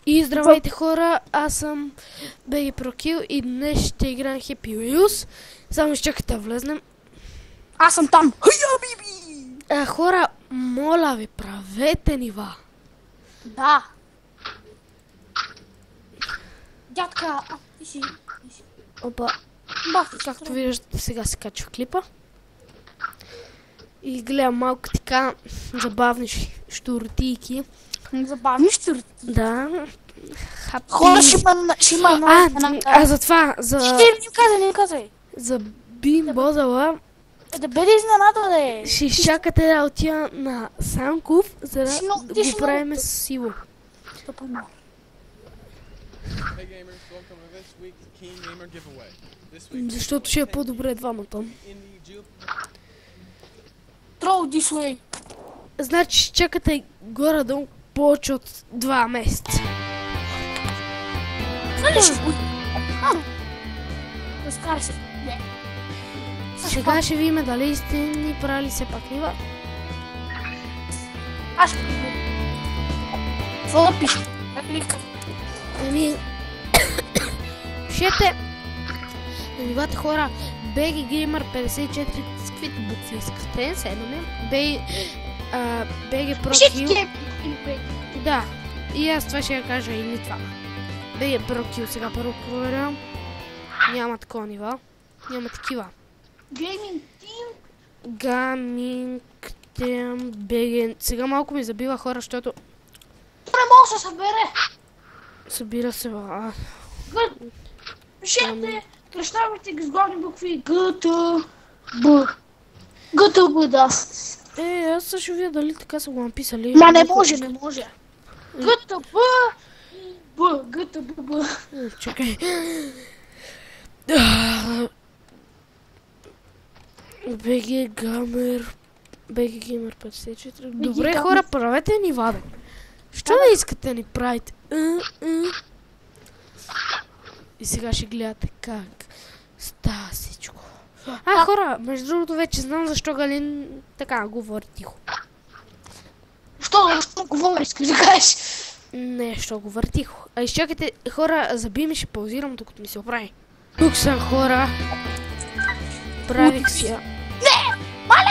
И здравейте хора, аз съм BG Prokil и днес ще играем Happy Wheels. Само изчакайте да влезнем. Аз съм там. Хора, моля ви, правете нива. Да. Дядка, ти си. Опа, както виждате, сега се качва клипа. И гледам малко така забавни щуротийки. Забавни щуротийки? Да. Хора ще има за това, не казай. За бимбозала. Да бъде изненада, да е. Ще изчакате да отида на Санков, за да го правим с сило. Защото ще е по-добре двамата. Throw this way. Значи чакате горе-долу повече от 2 месеца. Разкара се. Сега ще видим дали сте ни правили все пак нива. Аз ще го. Какво да пише? Пишете на нивата хора BG Gamer 54, с каквито букви искате, седаме. BG Prokil. Да, и аз това ще я кажа или това. BG Prokil, сега първо проверям. Няма такова нива. Няма такива. Gaming Team BG. Сега малко ми забива хора, защото... Не мога да се събере. Събира се, Пишете, кръщавайте ги с главни букви ГТБ. ГТБ, да. Аз също видя дали така са го написали. Ма не може. ГТБ ГТБ. Чакай. BG Gamer 54. Добре хора, правете нива, бе. Що да искате да ни правите? И сега ще гледате как става всичко. Хора, между другото вече знам защо Галин така говори тихо. Защо говори, искаш да кажеш? Не, що говори тихо. Изчакайте, хора, заби ми, ще паузирам докато ми се оправи. Тук съм, хора. Правих си я. Не! Мале!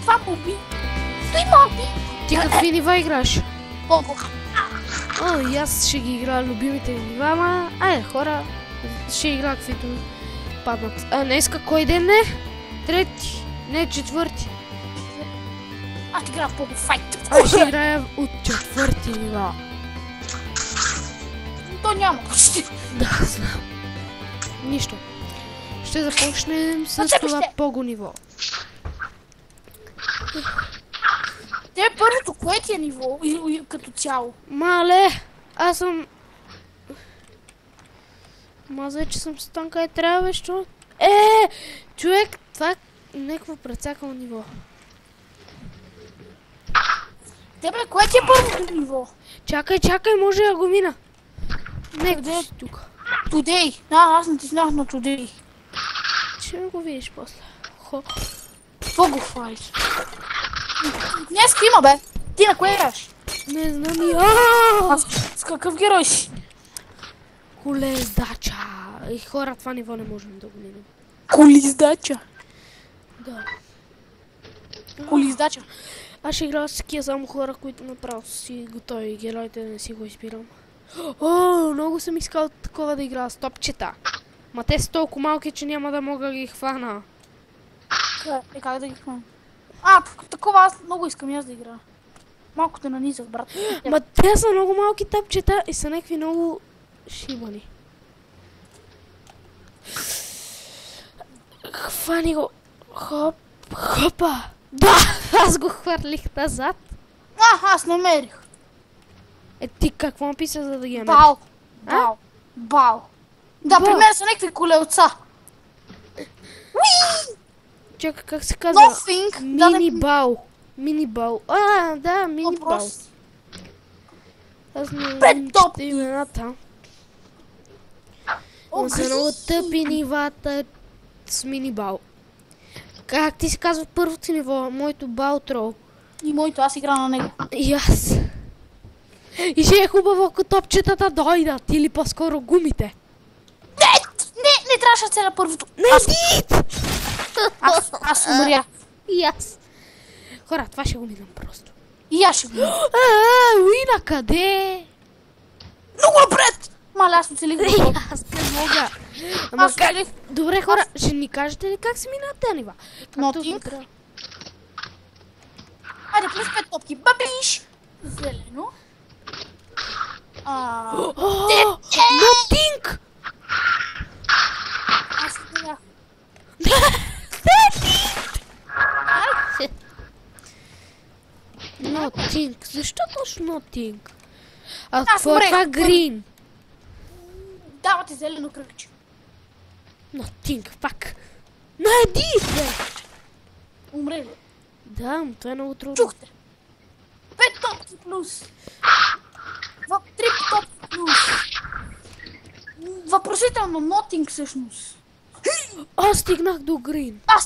Това моби! Той моби! Ти какви нива играш? Колко? И аз ще ги играя любимите нива, ама... Айде, хора, ще играя каквито паднат. Днеска кой ден не? Трети, не четвърти. Аз играя в Pogo Fight. Аз ще играя от четвърти нива. То няма. Да, знам. Нищо. Ще започнем с това Pogo ниво. Те първото, кое ти е ниво като цяло? Мале, аз съм... Мазай, че съм стан къде трябва, бе, що? Човек, това е някакво прецакало ниво. Тебе, кое ти е първото ниво? Чакай, може да го мина. Не, тук. Today. Аз не ти знах на Today. Ще го видиш после. Pogo Fight. Днес има, бе. Ти на кое играш? Не знам и... С какъв герой си? Колездача. И хора, това ниво не можем да го минем. Колездача? Да. Колездача? Аз ще играя с такива само хора, които направо си готови героите, да не си го избирам. Много съм искал такова да играя с топчета. Ма те са толкова малки, че няма да мога да ги хвана. Как да ги хвана? Такова аз много искам аз да играя. Малко те нанизах, брат. Ма те са много малки топчета и са някакви много шибани. Хвани го. Хопа. Да, аз го хвърлих назад. Аз намерих. Ти какво написа, за да ги намериш? Бал. Да, при мен са някакви колелца. Чакай, как се казва? Nothing. Мини-бал. Мини-бал. Да, мини-бал. Аз не чета имената. Но са много тъпи нивата с мини-бал. Как ти се казва първото ниво? Моето бал трол. И моето, аз игра на него. И аз. И ще е хубаво, ако топчетата дойдат, или по-скоро гумите. Не трябваше да целя първото. Не, дит! Аз умрях. И аз. Хора, това ще го минам просто. И аз ще го. Уина, къде? Много напред! Мале, аз оцелих го. Аз не мога. Ама Аз как? оцелих. Добре, хора, ще ни кажете ли как се минат те нива? Нотинг. Айде, плюс 5 топки. Бабиш! Зелено. Нотинг! Аз умрях. Нотинг. Защо точно нотинг? А Аз какво е умрех. това грин? Дава ти зелено кръгче. Нотинг, пак. Найди, бе! Умре ли? Да, но това е много трудно. Чухте. 5 топки плюс. 3 топки плюс. Въпросително нотинг всъщност. Аз стигнах до грин. Аз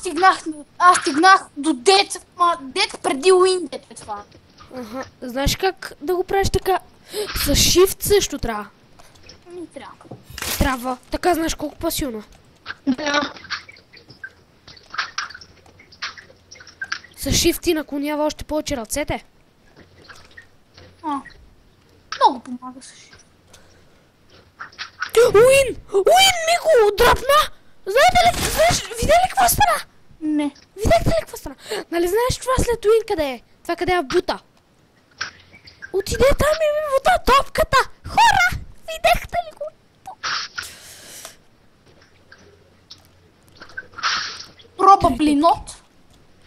стигнах до дет преди уин, дет е това. Аха. Знаеш как да го правиш така? С shift също трябва. Не трябва. Трябва. Така знаеш колко пасилно. Да. С shift ти наклонява още повече ръцете. Много помага с shift. Уин! Уин ми го драпна! Знаете ли, видя ли какво стана? Не. Видяхте ли какво стана? Нали знаеш това след Уин къде е? Това къде е бута. Отиде там и ми бута топката! Хора! Видяхте ли го? Probably not.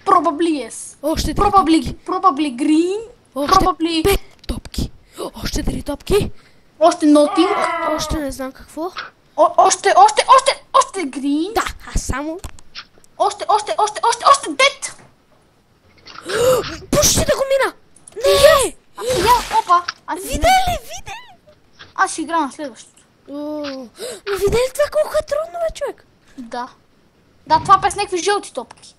Probably yes. Още 3 Probably green. Още Probably 5 топки. Още 3 топки. още nothing. Още не знам какво. Още green. Да, аз само... Още dead. Почти да го мина! Не! Опа. Видя ли? Аз ще игра на следващото. Но видя ли това колко е трудно, бе, човек? Да. Да, това без някакви жълти топки.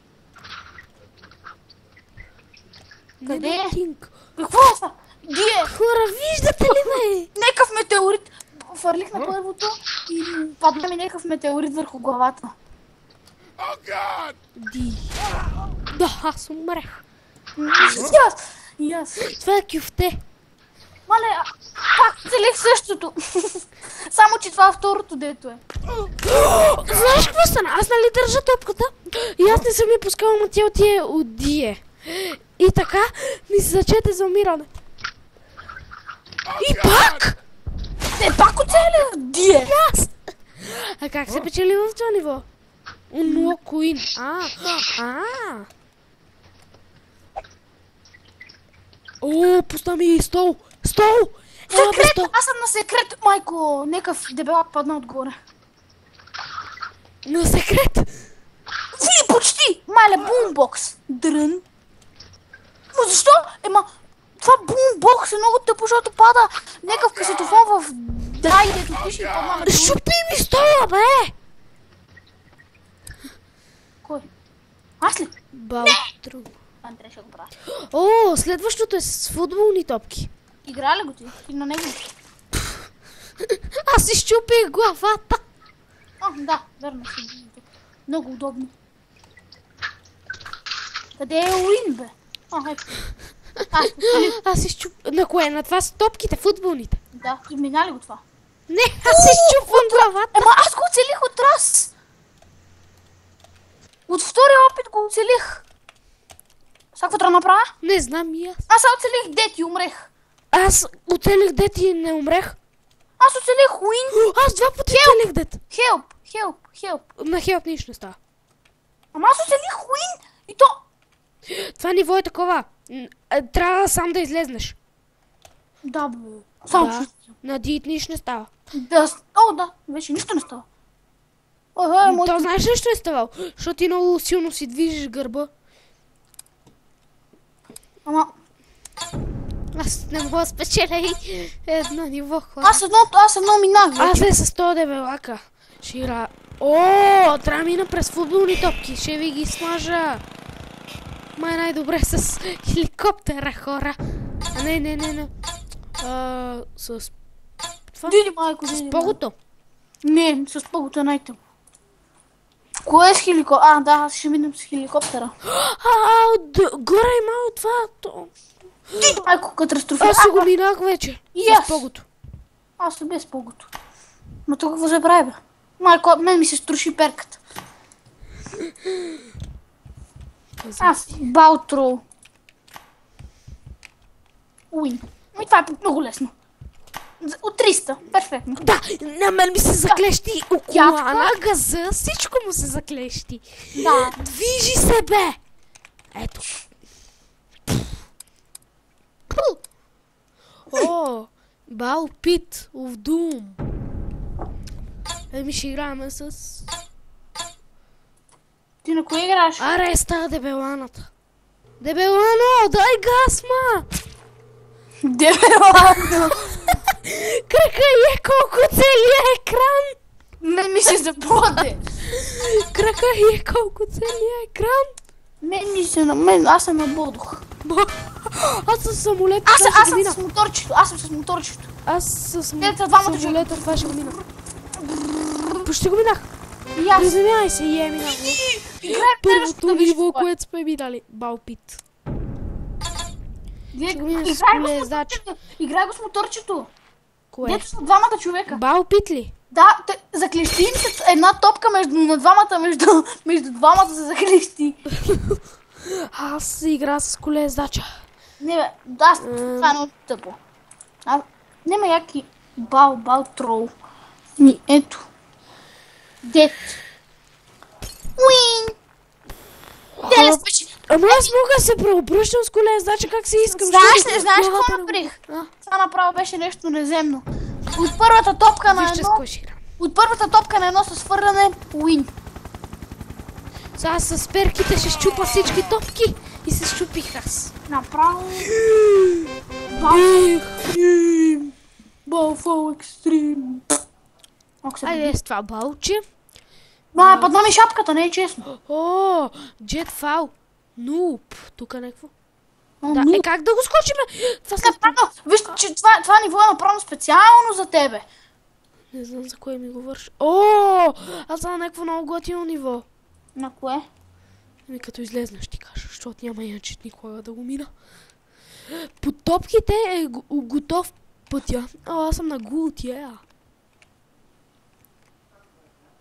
Къде е? Нотинг. Какво е това? Дие! Хора, виждате ли, бе? Някакъв метеорит. Фърлих на първото и падна ми някакъв метеорит върху главата. Ди. Да, аз умрех. И аз. Това е кюфте. Мале, пак целих същото. Само, че това е второто, дето е. Знаеш какво стана? Аз нали държа топката и аз не съм я пускала, ама тя отие от Дие. И така ми се зачете за умиране. И пак! Не, пак оцелих Дие. Аз! А как се печели в това ниво? Unlock Queen. О, пусна ми стол! Стол! Ела без Секрет! стол! Аз съм на секрет, майко. Някакъв дебелак падна отгоре. На секрет! Ви, почти! Мале, бумбокс. Дрън. Но защо? Това бумбокс е много тъпо, защото пада някакъв касетофон в дай, дето пише и падна на това. Шупи ми стола, бе! Кой? Аз ли? Балтру. Андре ще го правя. О, следващото е с футболни топки. Игра ли го ти? Ти на него? Аз си щупих главата. Да, верно си. Много удобно. Къде е Уин, бе? Ето. Аз си щупих... На кое? На това с топките, футболните? Да, измина ли го това? Не, аз си щупвам главата. Аз го оцелих от раз. От втория опит го оцелих. Сега какво трябва да направя? Не знам и аз. Аз оцелих дет и умрех. Аз оцелих дет и не умрех. Аз оцелих Уин. Аз 2 пъти оцелих дет. Хелп. На хелп нищо не става. Ама аз оцелих Уин и то... Това ниво е такова. Трябва сам да излезнеш. Да, бе. Само Да. На дит нищо не става. Да, вече нищо не става. То знаеш ли що е ставало? Защото ти много силно си движиш гърба. Ама... Аз не мога да спечеля и едно ниво, хора. Аз едно минах. Аз е с 100 дебелака. Ще игра. О, трябва да мина през футболни топки. Ще ви ги смажа. Май най-добре с хеликоптера, хора. Не. С това? Диди, майко, диди. С погото. Не, с погото е най-тъпо. Кое е с хеликоптера? Да, аз ще минем с хеликоптера. Горе има от това. Диди, майко, катастрофа. Аз си го минах вече. Yes. С погото. Аз съм без погото. Но тук какво се прави, бе? Майко, мен ми се струши перката. Аз, Баутро. Уин. И това е много лесно. От 300. Перфектно. Да, на мен ми се заклещи околана, газа, всичко му се заклещи. Да. Движи се, бе! Ето. О, Бал Пит of Doom. Еми ще играем с... Ти на кое играш? Аре, стара дебеланата. Дебелано, дай газ, ма! Дебелано. Крака е колко целия екран! Не ми се заплоде. Крака е колко целия екран! Мен ми се на мен, аз съм на бодох. Аз съм самолет, Аз съм с моторчето, аз съм с моторчето. Аз с двамата самолета, това ще го минах. Почти го минах. И аз. Приземявай се, и е минах. Играем Първото ниво, което сме минали. Балпит. Играй го с моторчето. Кое? Дето са двамата човека. Балпит ли? Да, заклещи им се една топка между двамата се заклещи. Аз игра с колездача. Не бе, това е много тъпо. Нема яки бал трол. Ето. Дет. Уин! Те спечи. Ама аз мога да се преобръщам с колездача, как си искам. Знаеш какво направих? Това направо беше нещо неземно. От първата топка на едно със свърляне, уин. Сега с перките ще щупа всички топки и се щупих аз. Направо... Балфол екстрим. Айде с това балче. Падна ми шапката, не е честно. О, джетфал. Нуп. Тук някакво. Да, как да го скочим? Виж, че това ниво е направено специално за тебе. Не знам за кое ми говориш. О, аз знам някакво много готино ниво. На кое? Ами като излезна ще ти кажа, защото няма иначе никога да го мина. По топките е готов пътя. Аз съм на гуд,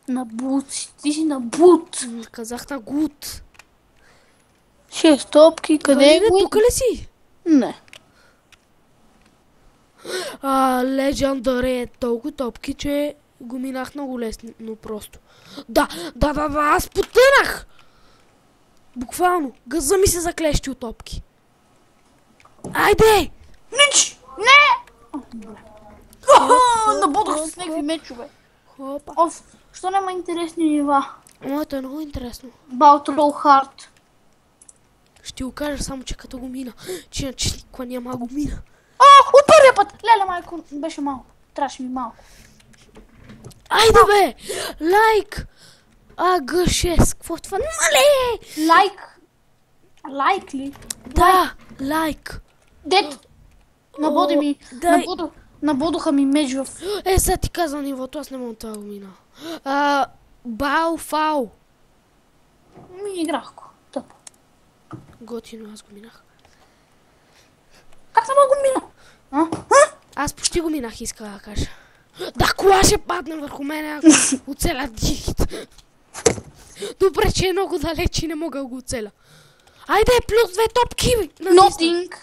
На бут, ти си на бут. Казах на гуд. 6 топки, къде е гуд? Тук ли си? Не. Legendary е толкова топки, че го минах много лесно, но просто. Да, аз потънах! Буквално, газа ми се заклещи от топки. Айде! Нич! Не! Набудох с някакви мечове. Хопа. Що няма интересни нива? Моето е много интересно. Балтрол хард. Ще ти го кажа само, че като го мина. Че иначе никога няма да го мина. От първия път! Леле, майко, беше малко. Трябваше ми малко. Айде бе! Лайк! Г6. Какво е това? Мале! Лайк? Лайк ли? Да, лайк. Дет! Набоди ми. Набодоха ми меч в... Сега ти казвам нивото, аз не мога това да го мина. Балфал. Ми играх го. Тъпо. Готино, аз го минах. Как не мога го мина? Аз почти го минах, иска да кажа. Да, кола ще падне върху мене, ако оцеля дигит. Добре, че е много далеч и не мога да го оцеля. Айде, плюс 2 топки! Nothing.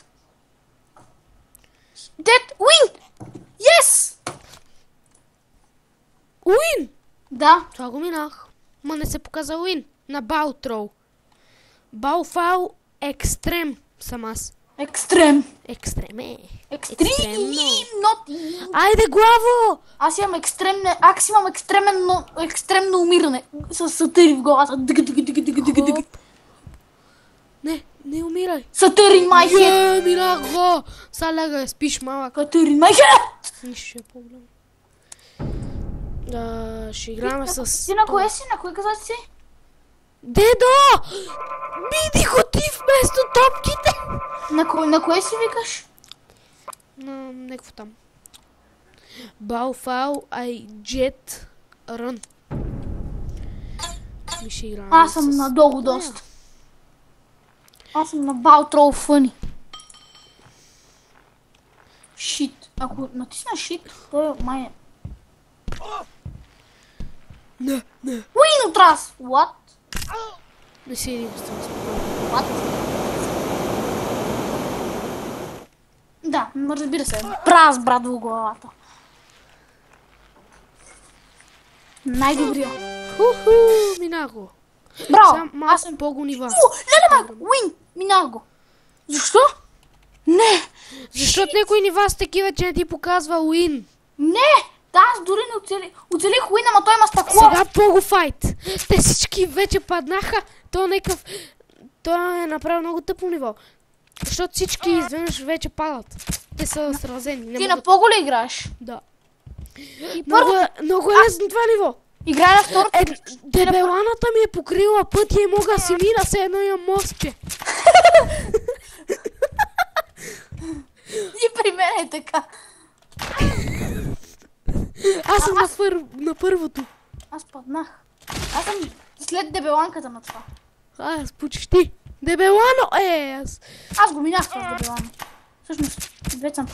Dead win! Yes! Уин! Да. Това го минах. Ма не се показа уин. На Балтрол. Балфал екстрем съм аз. Екстрем. Екстреме. Екстрем. Айде, главо! Аз имам екстремно умиране. С сатъри в главата. Не умирай. Сатъри my head. Минах го. Са лягай, спиш малък. Сатъри my head. Нищо е проблем. Ще играме с... Ти на кое си? На кое каза си? Дедо! Биди го ти вместо топките! На кое си викаш? на някакво там. Балфал, ай, джет, рън. Ми ще играем Аз съм с- надолу доста. Аз съм на Балтрол Фъни. Шит. Ако натисна шит, той май е... Не. Уин от раз! What? Не си единствено. What? Да, разбира се. Праз, брат, в главата. Най-добрия. Хуху, минах го. Браво! Сам Аз малко съм... по-го нива. Леле, майко! Уин! Минах го. Защо? Не! Защото някои нива са такива, че не ти показва уин. Не! Да, аз дори не оцелих Уин, ама той има стъкло. Сега по-го файт. Те всички вече паднаха. Той е направил много тъпо ниво. Защото всички изведнъж вече падат. Те са сразени. Не Ти на могат... по-го ли играеш? Да. И първо Много е лесно това ниво. играе на второто. Дебеланата ми е покрила пътя и мога да си мина, все едно имам моспе. И при мен е така. Аз съм на първото. Аз паднах. Аз съм след дебеланката на това. Аз почти. Дебелано Аз го минах с дебелано. Всъщност, вече съм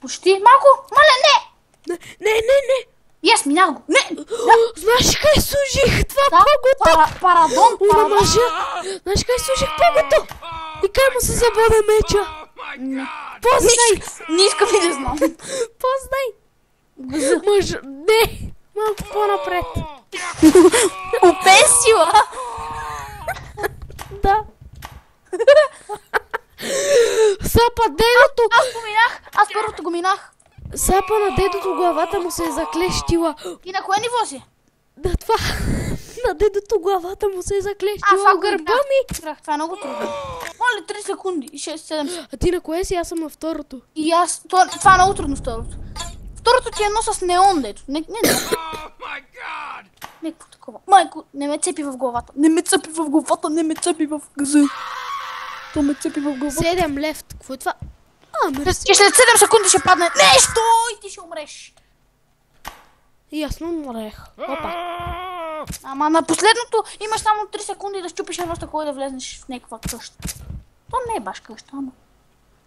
почти. Малко! Мале, не! Не. Yes, минах го. Не! Знаеш къде служих това Да, погото? парадон. Уна мъжа. Знаеш къде служих погото? И къде му се забоде меча? Познай! Не искам и да знам. Познай! Мъж... Не! Малко по-напред. Опесила! Да. Сапа дедото! Аз го минах. Аз първото го минах. Сапа на дедото главата му се е заклещила. И на кое ниво си? Да, това... На дедото главата му се е заклещила това в го гърба ми. Играх. Това е много трудно. Моля, 3 секунди. 6-7. А ти на кое си? Аз съм на второто. И аз... Това е много трудно второто. Второто ти е едно с неон, дето. Не. Некво такова. Майко, не ме цепи в главата. Не ме цепи в главата, не ме цепи в газа. То ме цепи в главата. 7 лефт. Какво е това? Мерси. И след 7 секунди ще падне нещо и ти ще умреш. Ясно, умрех. Опа. Ама на последното имаш само 3 секунди да щупиш едно стъкло и да влезнеш в някаква къща. То не е баш къща, ама.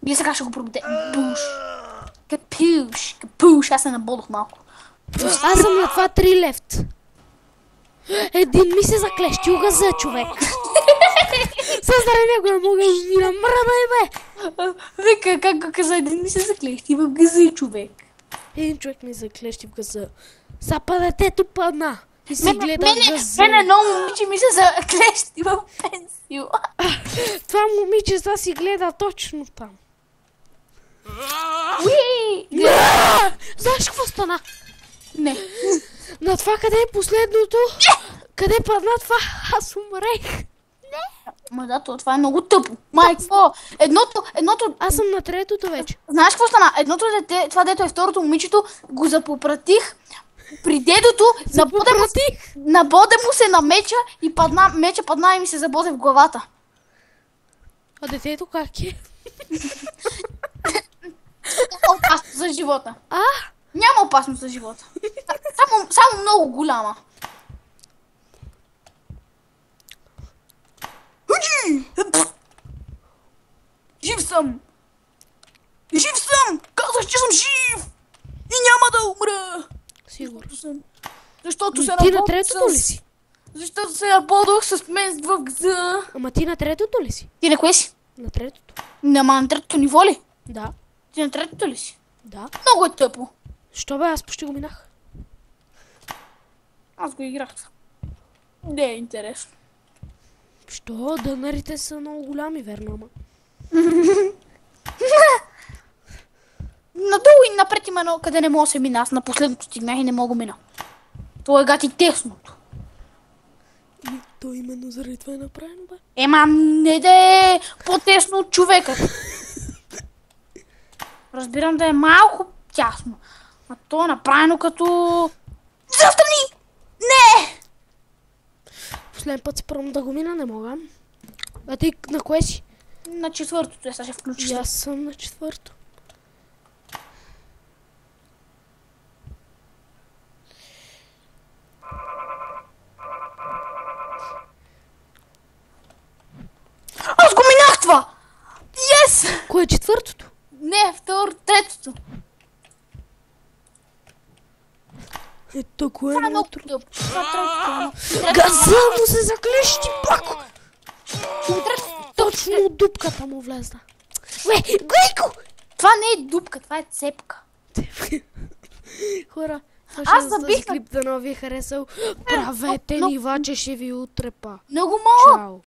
И сега ще го пробуде. Буш. Капуш. Аз се набодох малко. Аз съм на това 3 лефт. Един ми се заклещил газа, човек. Създаде него не мога да мина. Мръдай, бе! Вика, как го каза, един ми се заклещи в газа, човек. Един човек ми заклещи в газа. Сапа детето падна. И си гледа в газа. Мене едно момиче ми се заклещи в пенсио. Това момиче сега си гледа точно там. Уи! Знаеш какво стана? Не. На това къде е последното? Къде падна това? Аз умрех. Ма да, това е много тъпо. Майко, едното... Аз съм на третото вече. Знаеш какво стана? Едното дете, това дето е второто момичето, го запопратих при дедото, набоде му се на меча и меча падна и ми се забоде в главата. А детето как е? Опасно за живота. А? Няма опасност за живота. Само много голяма. Жив съм! Жив съм! Казах, че съм жив! И няма да умра! Сигурно. Защото се Ти на набодох третото ли си? Защото се набодох с мен в гъза. Ама ти на третото ли си? Ти на кое си? На третото. Нема на третото ниво ли? Да. Ти на третото ли си? Да. Много е тъпо. Що бе, аз почти го минах. Аз го играх. Не е интересно. Що? Дънарите са много голями, верно, ама. Надолу и напред има едно, къде не мога да се мина. Аз на последното стигнах и не мога мина. То е гати тесното. То именно заради това е направено, бе. Ема не да е по-тесно от човека. Разбирам да е малко тясно. А то е направено като... Застрани! Не! Последен път се пробвам да го мина, не мога. А ти на кое си? На четвъртото, сега ще включиш. И аз съм на четвърто. Кое е четвъртото? Не, третото. Ето, кое е Това е много тъпо? тъпо. Това е третото. Газа му се заклещи пак! Третото. Точно от дупката му влезна. Глейко! Това не е дупка, това е цепка. Хора, Аз за забих този клип да не ви е харесал. Правете но- нива, че ще ви утрепа. Много малък. Чао!